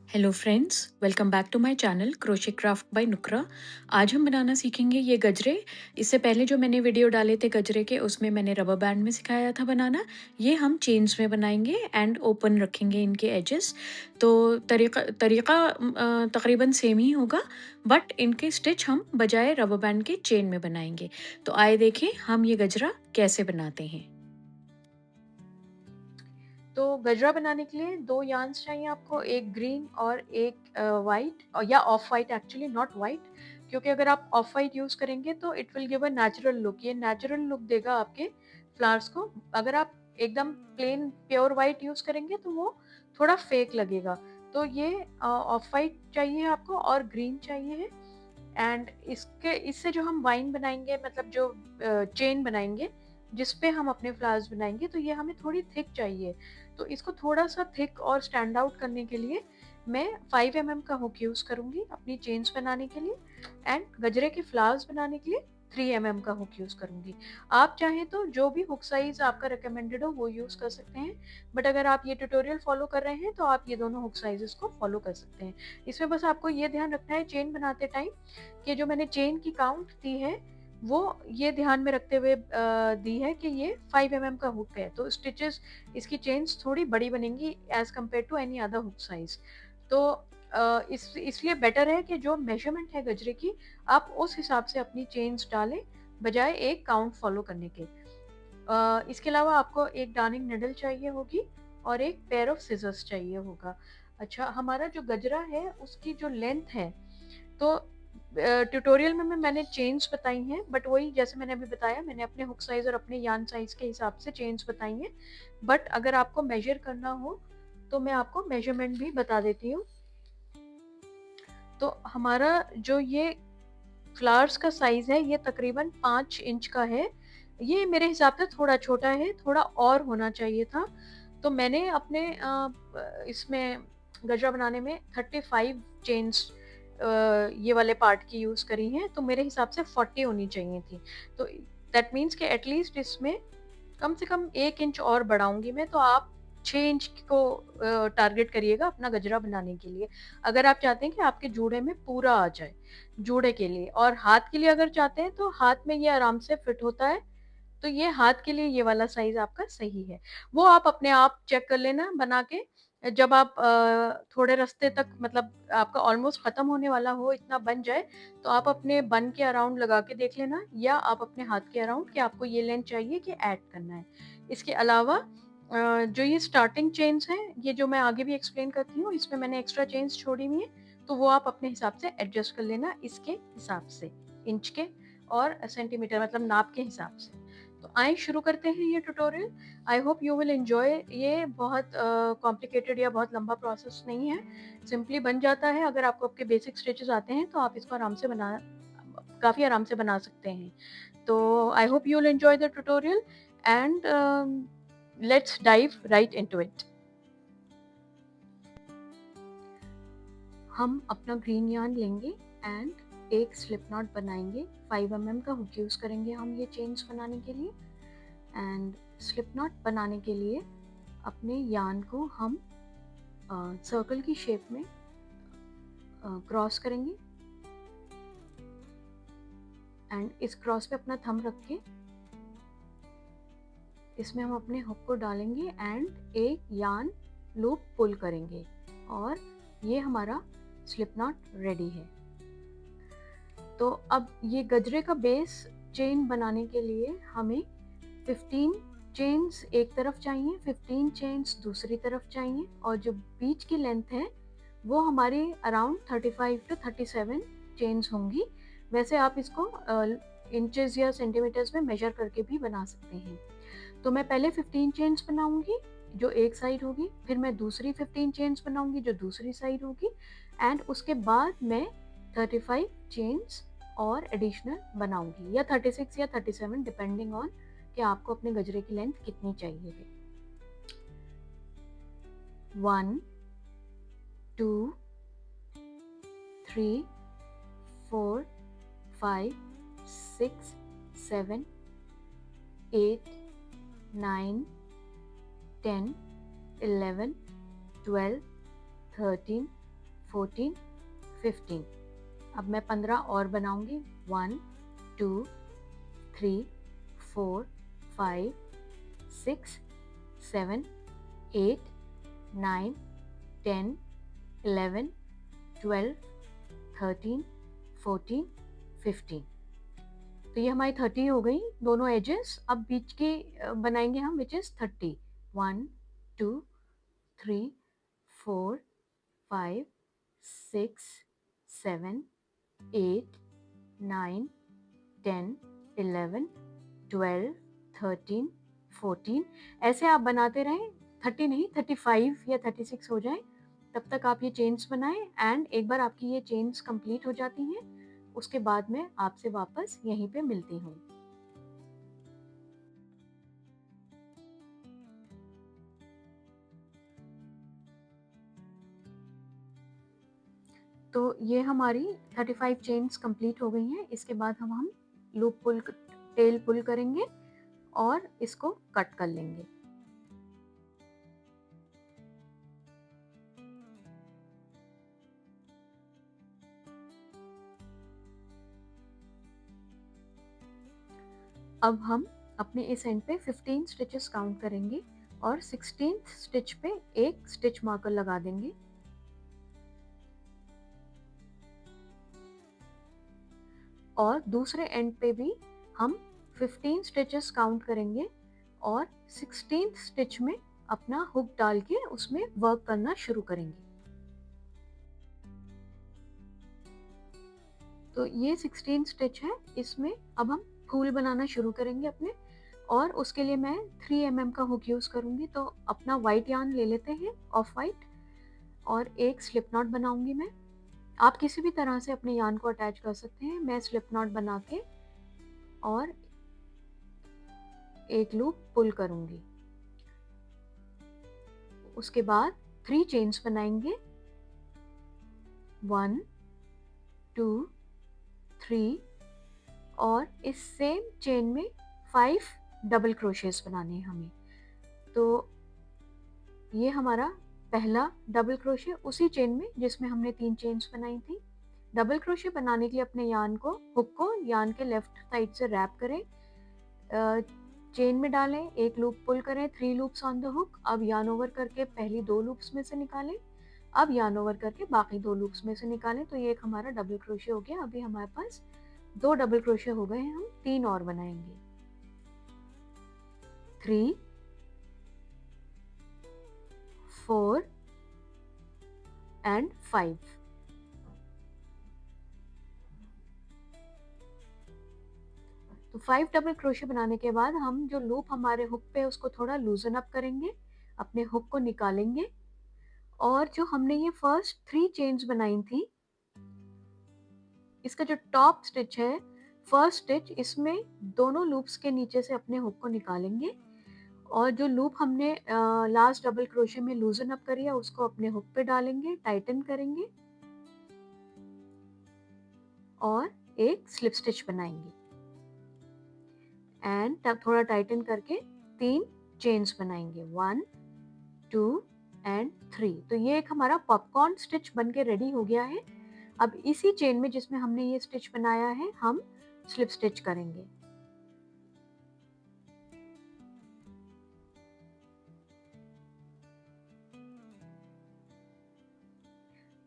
Hello friends, welcome back to my channel crochet craft by Nukra. आज हम बनाना सीखेंगे ये गजरे। इससे पहले जो मैंने वीडियो डाले थे गजरे के, उसमें मैंने रबर बैंड में सिखाया था बनाना। ये हम चेन्स में बनाएंगे एंड ओपन रखेंगे इनके एजेस। तो तरीका तकरीबन सेम ही होगा, बट इनके स्टिच हम बजाय रबर बैंड के चेन में बनाएंगे। तो आए देखें हम ये गजरा कैसे बनाते हैं। तो गजरा बनाने के लिए 2 यार्न्स चाहिए आपको, एक ग्रीन और एक व्हाइट या of white, actually not white, क्योंकि अगर आप ऑफ व्हाइट यूज़ करेंगे तो it will give a natural look. ये नेचुरल लुक देगा आपके फ्लावर्स को। अगर आप एकदम प्लेन प्योर व्हाइट यूज़ करेंगे तो वो थोड़ा फेक लगेगा। तो ये ऑफ व्हाइट चाहिए आपको और ग्रीन चाहिए है। एंड इससे जो हम वाइन बनाएंगे, मतलब जो चेन बनाएंगे जिस पे हम अपने फ्लावर्स बनाएंगे, तो ये हमें थोड़ी थिक चाहिए। तो इसको थोड़ा सा थिक और स्टैंड आउट करने के लिए मैं 5 mm का हुक यूज़ करूंगी अपनी चेन्स बनाने के लिए, एंड गजरे के फ्लावर्स बनाने के लिए 3 mm का हुक यूज़ करूंगी। आप चाहें तो जो भी हुक साइज आपका रिकमेंडेड हो वो यूज़ कर सकते हैं, बट अगर आप ये ट्यूटोरियल फॉलो कर रहे हैं तो आप ये दोनों हुक साइजेस को फॉलो कर सकते हैं। इसमें बस आपको ये ध्यान रखना है चेन बनाते टाइम कि जो मैंने चेन की काउंट दी है वो ये ध्यान में रखते हुए दी है कि ये 5 mm का हुक है, तो स्टिचेस इसकी चेन्स थोड़ी बड़ी बनेंगी as compared to any other hook size. तो इसलिए बेटर है कि जो मेजरमेंट है गजरे की, आप उस हिसाब से अपनी चेन्स डालें बजाय एक काउंट फॉलो करने के। इसके अलावा आपको एक डार्निंग निडल चाहिए होगी और एक पेयर ऑफ सिजर्स चाहिए होगा। अच्छा, हमारा जो गजरा है उसकी जो लेंथ है, तो ट्यूटोरियल में मैंने चेन्स बताई हैं, बट वही जैसे मैंने अभी बताया, मैंने अपने हुक साइज और अपने यार्न साइज के हिसाब से चेन्स बताई हैं। बट अगर आपको मेजर करना हो तो मैं आपको मेजरमेंट भी बता देती हूँ। तो हमारा जो ये फ्लावर्स का साइज है ये तकरीबन 5 इंच का है। ये मेरे हिसाब से थोड़ा छोटा है, थोड़ा और होना चाहिए था। तो मैंने अपने इसमें गजरा बनाने में 35 चेन्स ये वाले पार्ट की यूज़ करी हैं, तो मेरे हिसाब से 40 होनी चाहिए थी। तो दैट मीन्स कि एटलीस्ट इसमें कम से कम 1 इंच और बढ़ाऊँगी मैं, तो आप 6 इंच को टारगेट करिएगा अपना गजरा बनाने के लिए। अगर आप चाहते हैं कि आपके जूड़े में पूरा आ जाए, जूड़े के लिए। और हाथ के लिए अगर चाहते हैं तो हाथ में ये आराम से फिट होता है, तो ये हाथ के लिए ये वाला साइज़ आपका सही है। वो आप अपने आप चेक कर लेना बना के। जब आप थोड़े रास्ते तक, मतलब आपका ऑलमोस्ट खत्म होने वाला हो, इतना बन जाए, तो आप अपने बन के अराउंड लगा के देख लेना, या आप अपने हाथ के अराउंड कि आपको ये लेंथ चाहिए कि ऐड करना है। इसके अलावा जो ये स्टार्टिंग चेन्स हैं, ये जो मैं आगे भी एक्सप्लेन करती हूँ, इसमें मैंने एक्स्ट्रा चेन्स छोड़ी हुई हैं, तो वो आप अपने हिसाब से एडजस्ट कर लेना इसके हिसाब से, इंच के और सेंटीमीटर, मतलब नाप के हिसाब से। तो आइए शुरू करते हैं ये tutorial. I hope you will enjoy. ये बहुत कॉम्प्लिकेटेड या बहुत लंबा प्रोसेस नहीं है, सिंपली बन जाता है। अगर आपको आपके बेसिक स्टिचेस आते हैं तो आप इसको आराम से काफ़ी आराम से बना सकते हैं। तो I hope you will enjoy the tutorial and let's dive right into it. हम अपना ग्रीन यार्न लेंगे एंड एक स्लिप नॉट बनाएंगे। 5 mm का हुक यूज़ करेंगे हम ये चेन्स बनाने के लिए। एंड स्लिप नॉट बनाने के लिए अपने यार्न को हम सर्कल की शेप में क्रॉस करेंगे, एंड इस क्रॉस पे अपना थंब रख के इसमें हम अपने हुक को डालेंगे एंड एक यार्न लूप पुल करेंगे, और ये हमारा स्लिप नॉट रेडी है। तो अब ये गजरे का बेस चेन बनाने के लिए हमें 15 चेन्स एक तरफ चाहिए, 15 चेन्स दूसरी तरफ चाहिए, और जो बीच की लेंथ है वो हमारी अराउंड 35 टू 37 चेन्स होंगी। वैसे आप इसको इंचेस या सेंटीमीटर्स में मेजर करके भी बना सकते हैं। तो मैं पहले 15 चेन्स बनाऊंगी जो एक साइड होगी, फिर मैं दूसरी 15 चेन्स बनाऊंगी जो दूसरी साइड होगी, एंड उसके बाद मैं 35 चेन्स और एडिशनल बनाऊंगी, या 36 या 37, डिपेंडिंग ऑन कि आपको अपने गजरे की लेंथ कितनी चाहिए है। 1 2 3 4 5 6 7 8 9 10 11 12 13 14, 15। अब मैं 15 और बनाऊंगी। 1, 2, 3, 4, 5, 6, 7, 8, 9, 10, 11, 12, 13, 14, 15। तो ये हमारी 30 हो गई दोनों एजेस। अब बीच की बनाएंगे हम, विच इज 30। 1, 2, 3, 4, 5, 6, 7, 8, 9, 10, 11, 12, 13, 14। ऐसे आप बनाते रहें, 30 नहीं 35 या 36 हो जाए तब तक आप ये चेन्स बनाएं। एंड एक बार आपकी ये चेन्स कंप्लीट हो जाती हैं, उसके बाद मैं आपसे वापस यहीं पे मिलती हूँ। तो ये हमारी 35 चेन्स कंप्लीट हो गई हैं। इसके बाद हम लूप पुल, टेल पुल करेंगे और इसको कट कर लेंगे। अब हम अपने इस एंड पे 15 स्टिचेस काउंट करेंगे और 16th स्टिच पे एक स्टिच मार्कर लगा देंगे। और दूसरे एंड पे भी हम 15 स्टिचेस काउंट करेंगे और 16th स्टिच में अपना हुक डाल के उसमें वर्क करना शुरू करेंगे। तो ये 16 स्टिच है, इसमें अब हम फूल बनाना शुरू करेंगे अपने। और उसके लिए मैं 3 mm का हुक यूज करूंगी। तो अपना व्हाइट यार्न ले लेते हैं, ऑफ वाइट, और एक स्लिप नॉट बनाऊंगी मैं। आप किसी भी तरह से अपने यार्न को अटैच कर सकते हैं। मैं स्लिप नॉट बना के और एक लूप पुल करूंगी। उसके बाद 3 चेन्स बनाएंगे, 1, 2, 3, और इस सेम चेन में 5 डबल क्रोशेस बनाने हैं हमें। तो ये हमारा पहला डबल क्रोशे उसी चेन में जिसमें हमने 3 चेन्स बनाई थी। डबल क्रोशे बनाने के लिए अपने यार्न को, हुक को यार्न के लेफ्ट साइड से रैप करें, चेन में डालें, एक लूप पुल करें, 3 लूप्स ऑन द हुक। अब यार्न ओवर करके पहली 2 लूप्स में से निकालें, अब यार्न ओवर करके बाकी 2 लूप्स में से निकालें। तो ये एक हमारा डबल क्रोशे हो गया। अभी हमारे पास 2 डबल क्रोशे हो गए हैं, हम 3 और बनाएंगे। 3, 4 एंड 5। तो 5 डबल क्रोशे बनाने के बाद हम जो लूप हमारे हुक पे उसको थोड़ा लूजन अप करेंगे, अपने हुक को निकालेंगे और जो हमने ये फर्स्ट 3 चेन्स बनाई थी, इसका जो टॉप स्टिच है, फर्स्ट स्टिच, इसमें दोनों लूप्स के नीचे से अपने हुक को निकालेंगे और जो लूप हमने लास्ट डबल क्रोशे में लूजन अप करी है उसको अपने हुक पे डालेंगे, टाइटन करेंगे और एक स्लिप स्टिच बनाएंगे। एंड तब थोड़ा टाइटन करके 3 चेन्स बनाएंगे, 1, 2 एंड 3। तो ये एक हमारा पॉपकॉर्न स्टिच बन के रेडी हो गया है। अब इसी चेन में जिसमें हमने ये स्टिच बनाया है, हम स्लिप स्टिच करेंगे।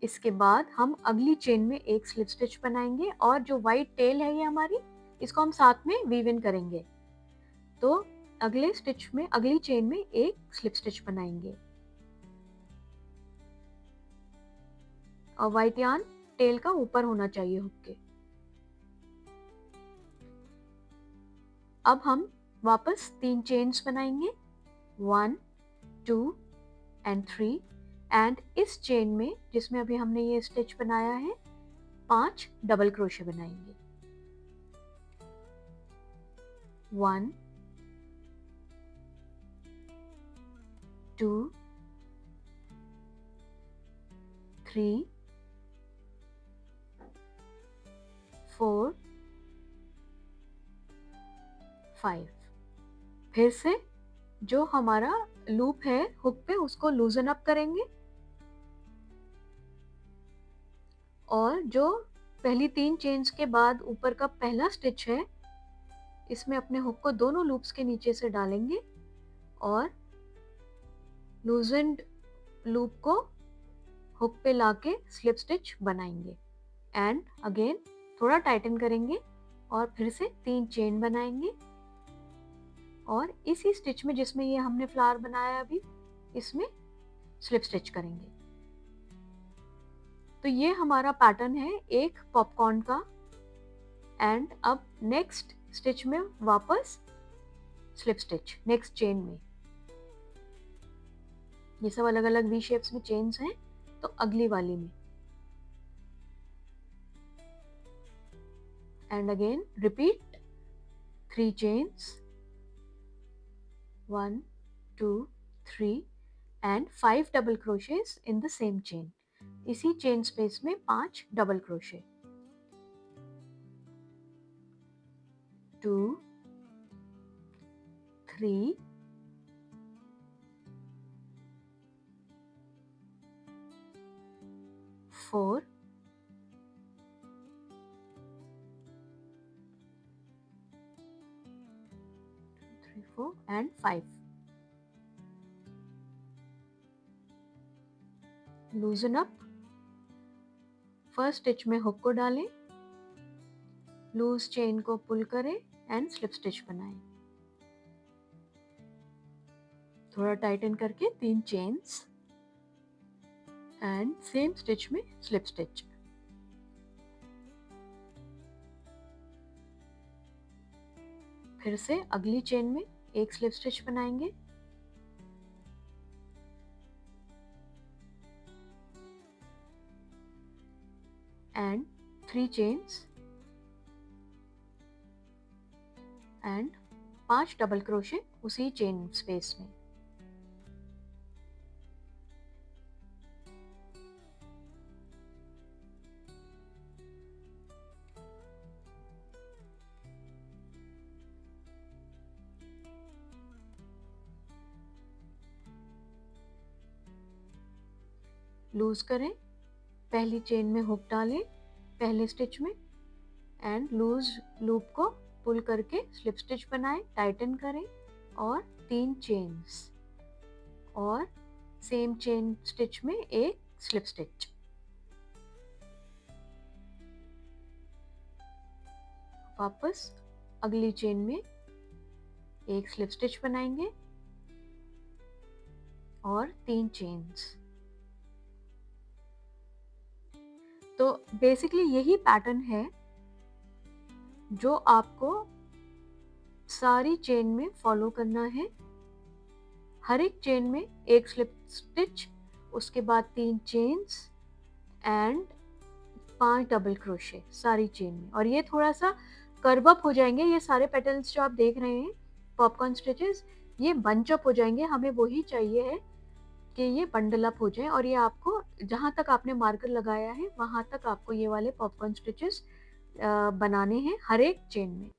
इसके बाद हम अगली चेन में एक स्लिप स्टिच बनाएंगे और जो व्हाइट टेल है ये हमारी, इसको हम साथ में वीव इन करेंगे। तो अगले स्टिच में, अगली चेन में एक स्लिप स्टिच बनाएंगे और व्हाइट यार्न टेल का ऊपर होना चाहिए हुक के। अब हम वापस 3 चेन्स बनाएंगे, 1, 2 एंड 3। एंड इस चेन में जिसमें अभी हमने ये स्टिच बनाया है, 5 डबल क्रोशे बनाएंगे, 1, 2, 3, 4, 5। फिर से जो हमारा लूप है हुक पे उसको लूजन अप करेंगे और जो पहली 3 चेन्स के बाद ऊपर का पहला स्टिच है, इसमें अपने हुक को दोनों लूप्स के नीचे से डालेंगे और लूज़ेंड लूप को हुक पे लाके स्लिप स्टिच बनाएंगे एंड अगेन थोड़ा टाइटन करेंगे और फिर से 3 चेन बनाएंगे और इसी स्टिच में जिसमें ये हमने फ्लावर बनाया अभी, इसमें स्लिप स्टिच करेंगे। तो ये हमारा पैटर्न है एक पॉपकॉर्न का। एंड अब नेक्स्ट स्टिच में वापस स्लिप स्टिच नेक्स्ट चेन में। ये सब अलग अलग वी शेप्स में चेन्स हैं, तो अगली वाली में and again repeat 3 chains 1 2 3 and 5 double crochets in the same chain. इसी चेन स्पेस में 5 double crochet 2 3 4 3 4 and 5। लूजन up. First stitch में हुक को डालें, लूज चेन को पुल करें एंड स्लिप स्टिच बनाएं। थोड़ा टाइटन करके 3 चेन्स एंड सेम स्टिच में स्लिप स्टिच। फिर से अगली चेन में एक स्लिप स्टिच बनाएंगे and 3 chains and 5 double crochet उसी चेन स्पेस में। लूज करें, पहली चेन में हुक डालें पहले स्टिच में एंड लूज लूप को पुल करके स्लिप स्टिच बनाएं, टाइटन करें और 3 चेन्स और सेम चेन स्टिच में एक स्लिप स्टिच। वापस अगली चेन में एक स्लिप स्टिच बनाएंगे और 3 चेन्स। तो बेसिकली यही पैटर्न है जो आपको सारी चेन में फॉलो करना है। हर एक चेन में एक स्लिप स्टिच, उसके बाद 3 चेन्स एंड 5 डबल क्रोशे सारी चेन में। और ये थोड़ा सा कर्व अप हो जाएंगे, ये सारे पैटर्न्स जो आप देख रहे हैं पॉपकॉर्न स्टिचेस, ये बंच अप हो जाएंगे। हमें वही चाहिए है कि ये बंडल अप हो जाए और ये आपको जहाँ तक आपने मार्कर लगाया है वहाँ तक आपको ये वाले पॉपकॉर्न स्टिचेस बनाने हैं हर एक चेन में।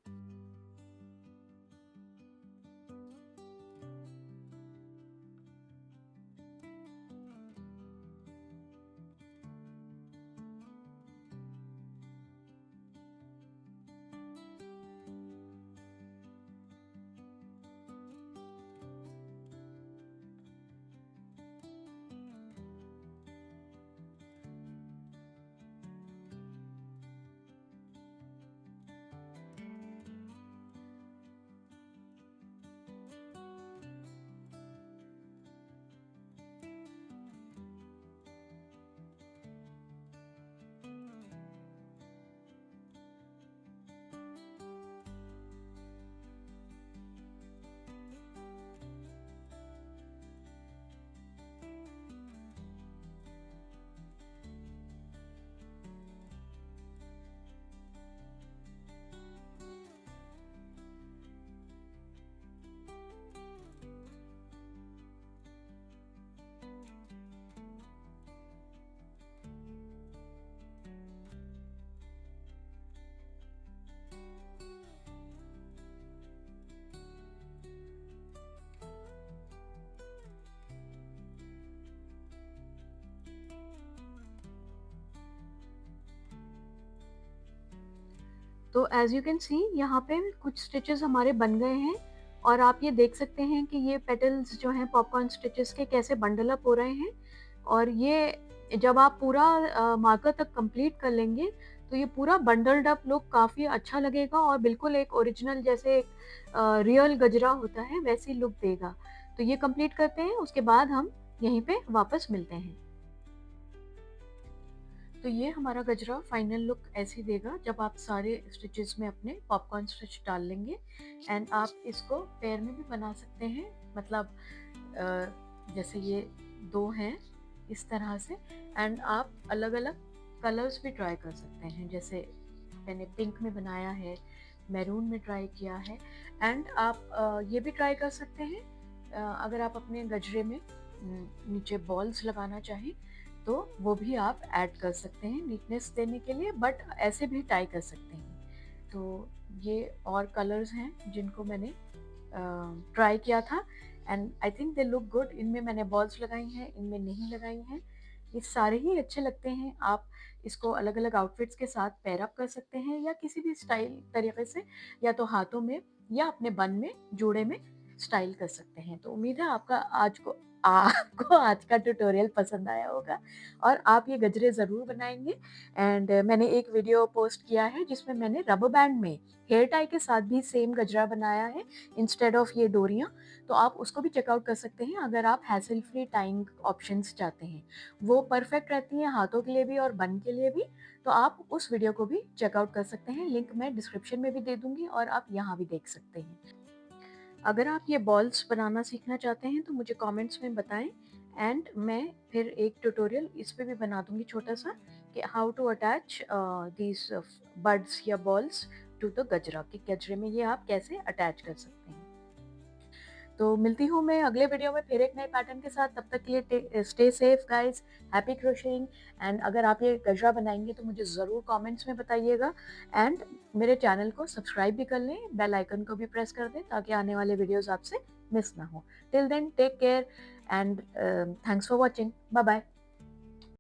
तो एज़ यू कैन सी यहाँ पे कुछ स्टिचेस हमारे बन गए हैं और आप ये देख सकते हैं कि ये पेटल्स जो हैं पॉपकॉर्न स्टिचेस के कैसे बंडल अप हो रहे हैं। और ये जब आप पूरा मार्कर तक कंप्लीट कर लेंगे तो ये पूरा बंडल्ड अप लुक काफ़ी अच्छा लगेगा और बिल्कुल एक ओरिजिनल जैसे एक रियल गजरा होता है वैसी लुक देगा। तो ये कंप्लीट करते हैं, उसके बाद हम यहीं पे वापस मिलते हैं। तो ये हमारा गजरा फाइनल लुक ऐसे देगा जब आप सारे स्टिचेस में अपने पॉपकॉर्न स्टिच डाल लेंगे। एंड आप इसको पेयर में भी बना सकते हैं, मतलब जैसे ये दो हैं इस तरह से। एंड आप अलग अलग कलर्स भी ट्राई कर सकते हैं, जैसे मैंने पिंक में बनाया है, मैरून में ट्राई किया है। एंड आप ये भी ट्राई कर सकते हैं, अगर आप अपने गजरे में नीचे बॉल्स लगाना चाहें तो वो भी आप ऐड कर सकते हैं नीटनेस देने के लिए, बट ऐसे भी टाई कर सकते हैं। तो ये और कलर्स हैं जिनको मैंने ट्राई किया था and I think they look good. इनमें मैंने बॉल्स लगाई हैं, इनमें नहीं लगाई हैं। ये सारे ही अच्छे लगते हैं। आप इसको अलग अलग आउटफिट्स के साथ पेयर अप कर सकते हैं या किसी भी स्टाइल तरीके से, या तो हाथों में या अपने बन में जोड़े में स्टाइल कर सकते हैं। तो उम्मीद है आपको आज का ट्यूटोरियल पसंद आया होगा और आप ये गजरे ज़रूर बनाएंगे। एंड मैंने एक वीडियो पोस्ट किया है जिसमें मैंने रबर बैंड में हेयर टाई के साथ भी सेम गजरा बनाया है इंस्टेड ऑफ ये डोरियाँ। तो आप उसको भी चेकआउट कर सकते हैं अगर आप हैसल फ्री टाइंग ऑप्शंस चाहते हैं। वो परफेक्ट रहती हैं हाथों के लिए भी और बन के लिए भी। तो आप उस वीडियो को भी चेकआउट कर सकते हैं, लिंक मैं डिस्क्रिप्शन में भी दे दूंगी और आप यहाँ भी देख सकते हैं। अगर आप ये बॉल्स बनाना सीखना चाहते हैं तो मुझे कमेंट्स में बताएं एंड मैं फिर एक ट्यूटोरियल इस पे भी बना दूंगी छोटा सा, कि how to attach these buds या बॉल्स टू द गजरा, कि गजरे में ये आप कैसे अटैच कर सकते हैं। तो मिलती हूँ मैं अगले वीडियो में फिर एक नए पैटर्न के साथ। तब तक के लिए stay safe guys, happy crocheting. And अगर आप ये गजरा बनाएंगे तो मुझे ज़रूर कमेंट्स में बताइएगा एंड मेरे चैनल को सब्सक्राइब भी कर लें, बेल आइकन को भी प्रेस कर दें ताकि आने वाले वीडियोस आपसे मिस ना हो। Till then take care and thanks for watching. Bye bye.